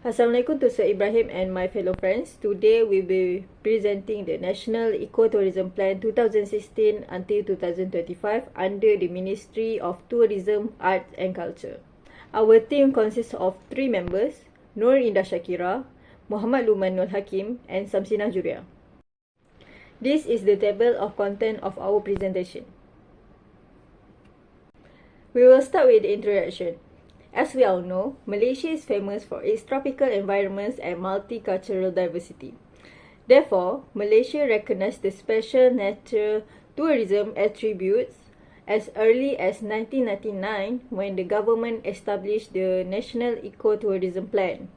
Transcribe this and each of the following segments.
Assalamualaikum to Sir Ibrahim and my fellow friends. Today we will be presenting the National Ecotourism Plan 2016 until 2025 under the Ministry of Tourism, Arts and Culture. Our team consists of 3 members, Nur Indah Shakira, Muhammad Luman Nur Hakim and Samsina Juria. This is the table of content of our presentation. We will start with the introduction. As we all know, Malaysia is famous for its tropical environments and multicultural diversity. Therefore, Malaysia recognized the special natural tourism attributes as early as 1999 when the government established the National Ecotourism Plan.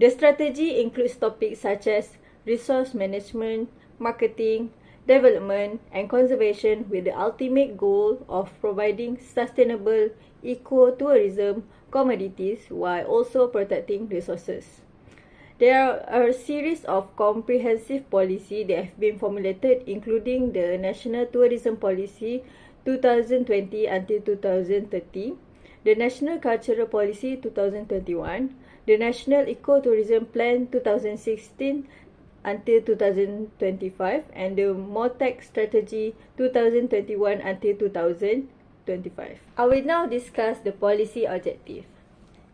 The strategy includes topics such as resource management, marketing, development, and conservation with the ultimate goal of providing sustainable ecotourism commodities while also protecting resources. There are a series of comprehensive policies that have been formulated, including the National Tourism Policy 2020 until 2030, the National Cultural Policy 2021, the National Ecotourism Plan 2016 until 2025, and the MOTEC Strategy 2021 until 2025. I will now discuss the policy objective.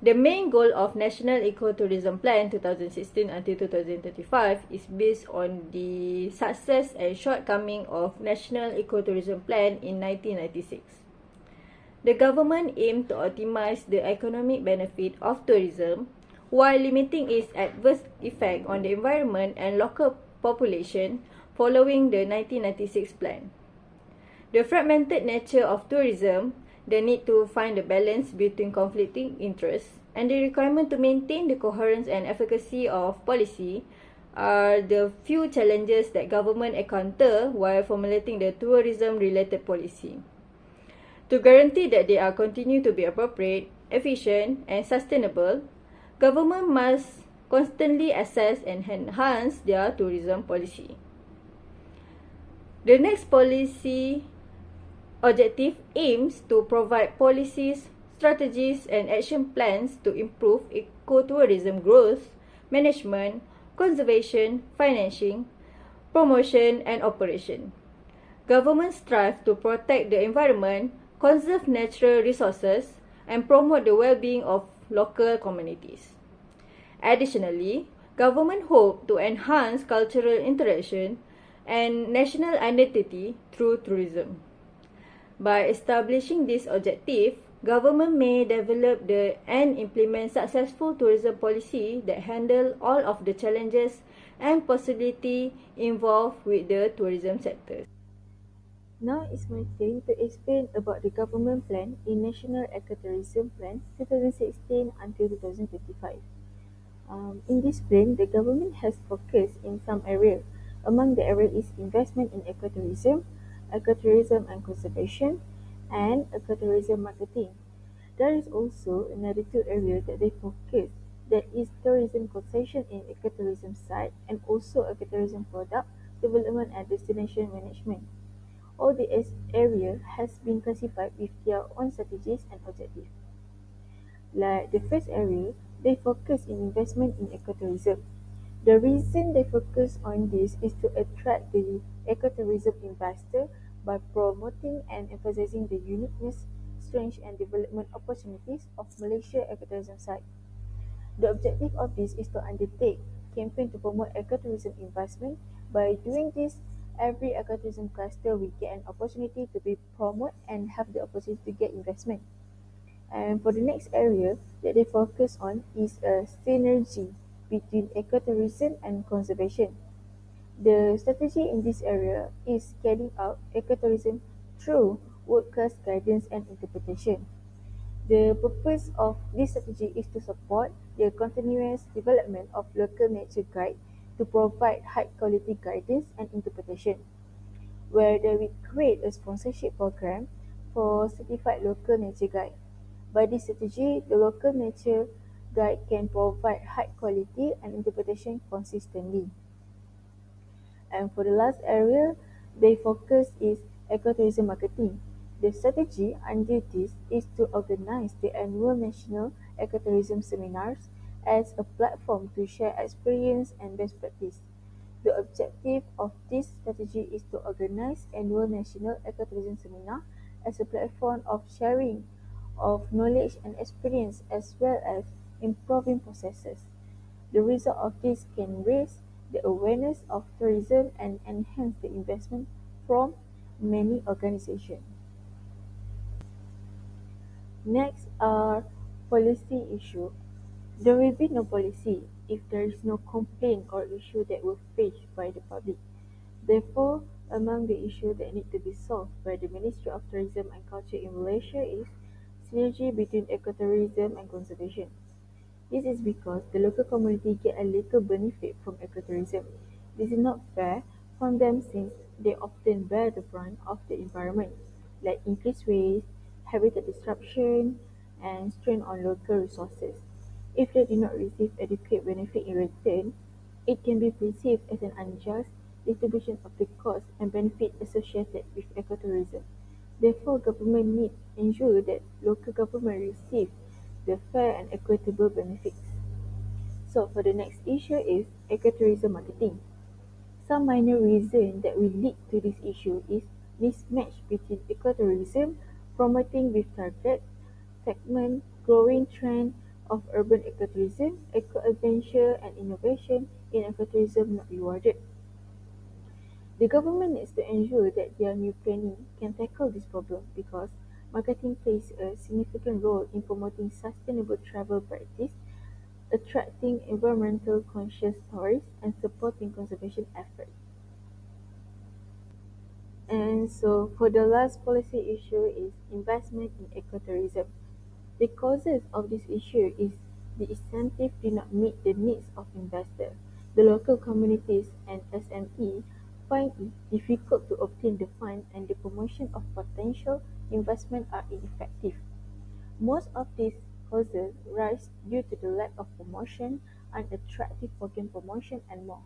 The main goal of National Ecotourism Plan 2016 until 2035 is based on the success and shortcoming of National Ecotourism Plan in 1996. The government aimed to optimize the economic benefit of tourism while limiting its adverse effect on the environment and local population following the 1996 plan. The fragmented nature of tourism, the need to find a balance between conflicting interests, and the requirement to maintain the coherence and efficacy of policy are the few challenges that government encounter while formulating the tourism-related policy. To guarantee that they are continue to be appropriate, efficient, and sustainable, government must constantly assess and enhance their tourism policy. The next policy objective aims to provide policies, strategies, and action plans to improve ecotourism growth, management, conservation, financing, promotion, and operation. Government strive to protect the environment, conserve natural resources, and promote the well-being of local communities. Additionally, government hope to enhance cultural interaction and national identity through tourism. By establishing this objective, government may develop and implement successful tourism policy that handle all of the challenges and possibility involved with the tourism sector. Now it's my turn to explain about the government plan in National Ecotourism Plan 2016 until 2025. In this plan, the government has focused in some areas. Among the areas is investment in ecotourism, ecotourism and conservation, and ecotourism marketing. There is also another 2 areas that they focus, that is tourism concession in ecotourism site and also ecotourism product development and destination management. All the area has been classified with their own strategies and objectives. Like the first area, they focus in investment in ecotourism. The reason they focus on this is to attract the ecotourism investor by promoting and emphasizing the uniqueness, strength and development opportunities of Malaysia ecotourism site. The objective of this is to undertake campaign to promote ecotourism investment. By doing this, every ecotourism cluster will get an opportunity to be promoted and have the opportunity to get investment. And for the next area that they focus on is a synergy between ecotourism and conservation. The strategy in this area is carrying out ecotourism through world-class guidance and interpretation. The purpose of this strategy is to support the continuous development of local nature guide to provide high-quality guidance and interpretation, where they will create a sponsorship program for certified local nature guide. By this strategy, the local nature guide can provide high quality and interpretation consistently. And for the last area, they focus is ecotourism marketing. The strategy under this is to organize the annual national ecotourism seminars as a platform to share experience and best practice. The objective of this strategy is to organize annual national ecotourism seminar as a platform of sharing of knowledge and experience as well as improving processes. The result of this can raise the awareness of tourism and enhance the investment from many organizations. Next are policy issue. There will be no policy if there is no complaint or issue that will faced by the public. Therefore, among the issues that need to be solved by the Ministry of Tourism and Culture in Malaysia is synergy between ecotourism and conservation. This is because the local community get a little benefit from ecotourism. This is not fair from them since they often bear the brunt of the environment, like increased waste, habitat disruption, and strain on local resources. If they do not receive adequate benefit in return, it can be perceived as an unjust distribution of the costs and benefit associated with ecotourism. Therefore, government needs ensure that local government receive the fair and equitable benefits. So, for the next issue is ecotourism marketing. Some minor reason that will lead to this issue is mismatch between ecotourism promoting with target segment, growing trend of urban ecotourism, eco-adventure and innovation in ecotourism not rewarded. The government needs to ensure that their new planning can tackle this problem because marketing plays a significant role in promoting sustainable travel practice, attracting environmental conscious tourists, and supporting conservation efforts. And so, for the last policy issue is investment in ecotourism. The causes of this issue is the incentive do not meet the needs of investors. The local communities and SME find it difficult to obtain the fund and the promotion of potential investment are ineffective. Most of these causes rise due to the lack of promotion, unattractive program promotion and more.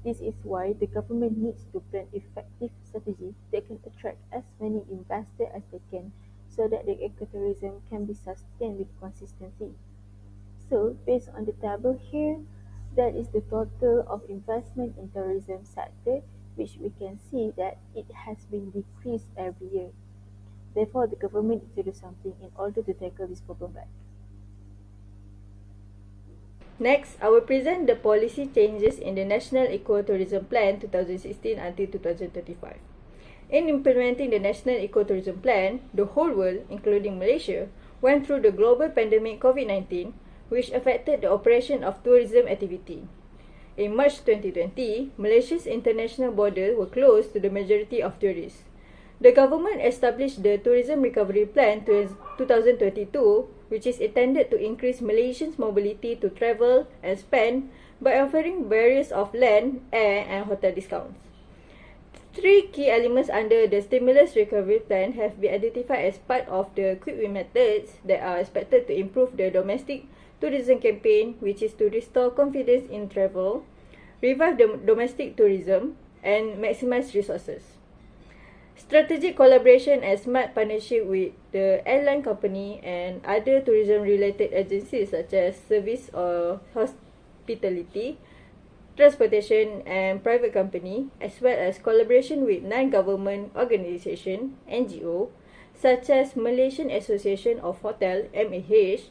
This is why the government needs to plan effective strategies that can attract as many investors as they can so that the ecotourism can be sustained with consistency. So, based on the table here, that is the total of investment in tourism sector, which we can see that it has been decreased every year. Therefore, the government needs to do something in order to tackle this problem back. Next, I will present the policy changes in the National Ecotourism Plan 2016 until 2035. In implementing the National Ecotourism Plan, the whole world, including Malaysia, went through the global pandemic COVID-19, which affected the operation of tourism activity. In March 2020, Malaysia's international borders were closed to the majority of tourists. The government established the Tourism Recovery Plan 2022, which is intended to increase Malaysians' mobility to travel and spend by offering various of land, air and hotel discounts. Three key elements under the Stimulus Recovery Plan have been identified as part of the quick win methods that are expected to improve the domestic tourism campaign, which is to restore confidence in travel, revive the domestic tourism, and maximize resources. Strategic collaboration and smart partnership with the airline company and other tourism-related agencies such as service or hospitality, transportation and private company, as well as collaboration with non-government organisation (NGO) such as Malaysian Association of Hotel MAH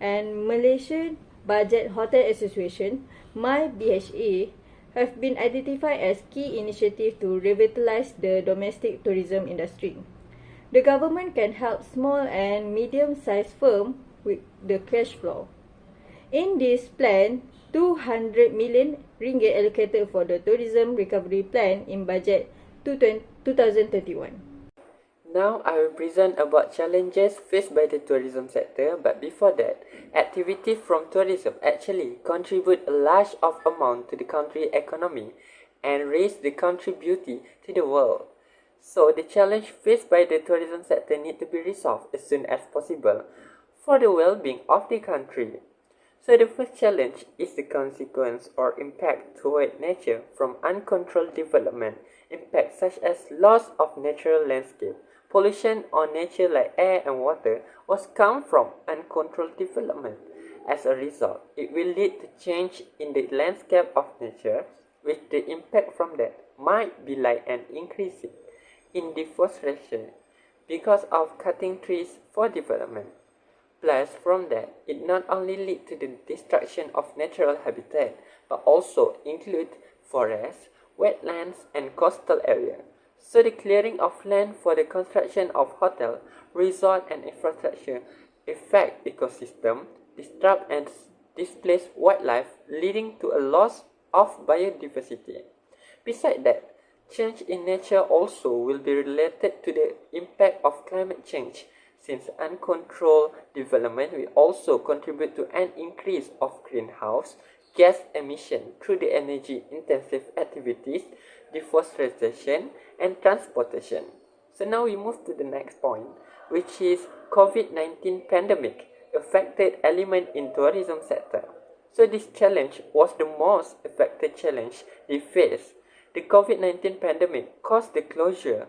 and Malaysian Budget Hotel Association (MYBHA) have been identified as key initiatives to revitalize the domestic tourism industry. The government can help small and medium-sized firms with the cash flow. In this plan, 200 million ringgit allocated for the Tourism Recovery Plan in budget 2021. Now I will present about challenges faced by the tourism sector, but before that, activities from tourism actually contribute a large of amount to the country economy and raise the country beauty to the world. So the challenge faced by the tourism sector need to be resolved as soon as possible for the well-being of the country. So the first challenge is the consequence or impact toward nature from uncontrolled development. Impacts such as loss of natural landscape, pollution on nature like air and water was come from uncontrolled development. As a result, it will lead to change in the landscape of nature, which the impact from that might be like an increase in deforestation because of cutting trees for development. Plus, from that, it not only lead to the destruction of natural habitat, but also include forests, wetlands, and coastal area. So the clearing of land for the construction of hotel, resort, and infrastructure affect ecosystem, disrupt and displace wildlife, leading to a loss of biodiversity. Besides that, change in nature also will be related to the impact of climate change, since uncontrolled development will also contribute to an increase of greenhouse gas emission through the energy-intensive activities, deforestation, and transportation. So now we move to the next point, which is COVID-19 pandemic affected element in tourism sector. So this challenge was the most affected challenge they faced. The COVID-19 pandemic caused the closure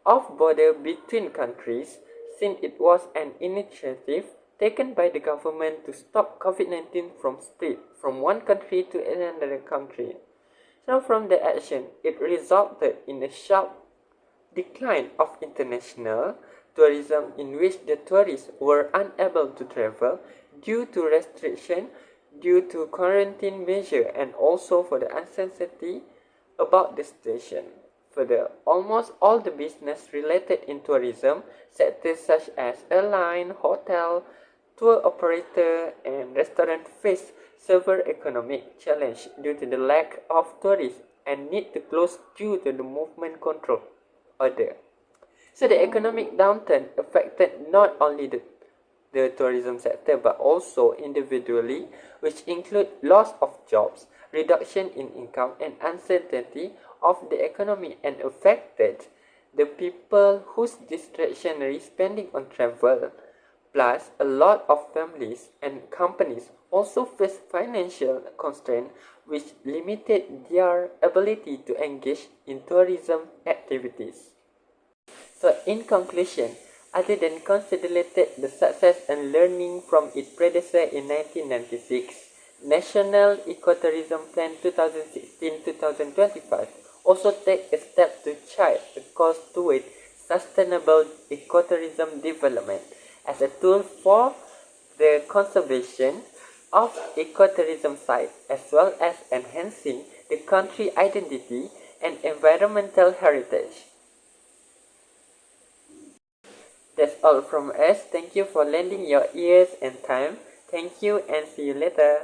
of border between countries, since it was an initiative taken by the government to stop COVID-19 from spread from one country to another country. So from the action, it resulted in a sharp decline of international tourism in which the tourists were unable to travel due to restriction, due to quarantine measure, and also for the uncertainty about the situation. Further, almost all the business related in tourism sectors such as airline, hotel, tour operator, and restaurant face severe economic challenge due to the lack of tourists and need to close due to the movement control order. So the economic downturn affected not only the tourism sector but also individually, which include loss of jobs, reduction in income, and uncertainty of the economy, and affected the people whose discretionary spending on travel. Plus, a lot of families and companies also face financial constraints which limited their ability to engage in tourism activities. So in conclusion, other than consolidated the success and learning from its predecessor in 1996, National Ecotourism Plan 2016-2025 also take a step to chart a course toward sustainable ecotourism development as a tool for the conservation of ecotourism sites as well as enhancing the country identity and environmental heritage. That's all from us. Thank you for lending your ears and time. Thank you and see you later.